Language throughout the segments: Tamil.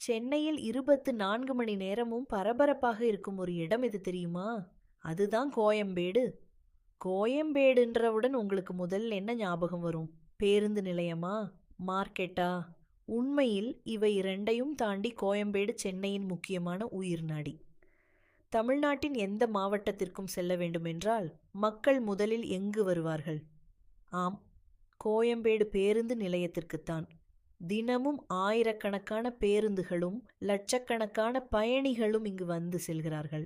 சென்னையில் 24 மணி நேரமும் பரபரப்பாக இருக்கும் ஒரு இடம் எது தெரியுமா? அதுதான் கோயம்பேடு. கோயம்பேடுன்றவுடன் உங்களுக்கு முதல்ல என்ன ஞாபகம் வரும்? பேருந்து நிலையமா? மார்க்கெட்டா? உண்மையில் இவை இரண்டையும் தாண்டி கோயம்பேடு சென்னையின் முக்கியமான உயிர்நாடி. தமிழ்நாட்டின் எந்த மாவட்டத்திற்கும் செல்ல வேண்டுமென்றால் மக்கள் முதலில் எங்கு வருவார்கள்? ஆம், கோயம்பேடு பேருந்து நிலையத்திற்குத்தான். தினமும் ஆயிரக்கணக்கான பேருந்துகளும் லட்சக்கணக்கான பயணிகளும் இங்கு வந்து செல்கிறார்கள்.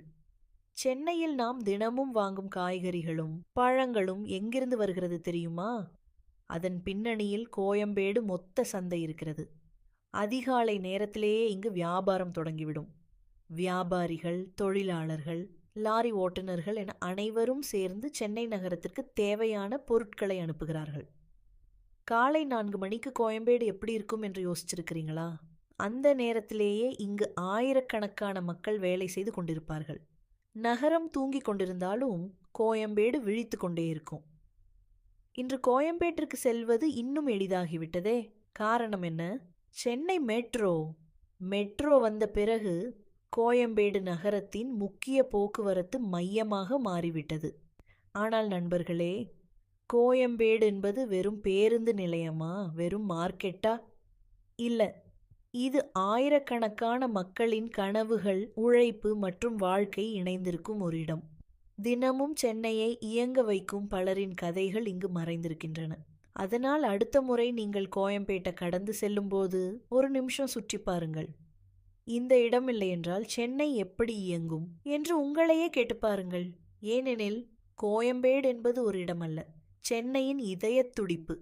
சென்னையில் நாம் தினமும் வாங்கும் காய்கறிகளும் பழங்களும் எங்கிருந்து வருகிறது தெரியுமா? அதன் பின்னணியில் கோயம்பேடு மொத்த சந்தை இருக்கிறது. அதிகாலை நேரத்திலேயே இங்கு வியாபாரம் தொடங்கிவிடும். வியாபாரிகள், தொழிலாளர்கள், லாரி ஓட்டுநர்கள் என அனைவரும் சேர்ந்து சென்னை நகரத்திற்கு தேவையான பொருட்களை அனுப்புகிறார்கள். காலை 4 மணிக்கு கோயம்பேடு எப்படி இருக்கும் என்று யோசிச்சிருக்கிறீங்களா? அந்த நேரத்திலேயே இங்கு ஆயிரக்கணக்கான மக்கள் வேலை செய்து கொண்டிருப்பார்கள். நகரம் தூங்கிக் கொண்டிருந்தாலும் கோயம்பேடு விழித்து கொண்டே இருக்கும். இன்று கோயம்பேட்டிற்கு செல்வது இன்னும் எளிதாகிவிட்டதே. காரணம் என்ன? சென்னை மெட்ரோ. மெட்ரோ வந்த பிறகு கோயம்பேடு நகரத்தின் முக்கிய போக்குவரத்து மையமாக மாறிவிட்டது. ஆனால் நண்பர்களே, கோயம்பேடு என்பது வெறும் பேருந்து நிலையமா? வெறும் மார்க்கெட்டா? இல்ல. இது ஆயிரக்கணக்கான மக்களின் கனவுகள், உழைப்பு மற்றும் வாழ்க்கை இணைந்திருக்கும் ஒரு இடம். தினமும் சென்னையை இயங்க வைக்கும் பலரின் கதைகள் இங்கு மறைந்திருக்கின்றன. அதனால் அடுத்த முறை நீங்கள் கோயம்பேட்டை கடந்து செல்லும்போது ஒரு நிமிஷம் சுற்றி பாருங்கள். இந்த இடம் இல்லை என்றால் சென்னை எப்படி இயங்கும் என்று உங்களையே கேட்டு பாருங்கள். ஏனெனில் கோயம்பேடு என்பது ஒரு இடமல்ல, சென்னையின் இதயத் துடிப்பு.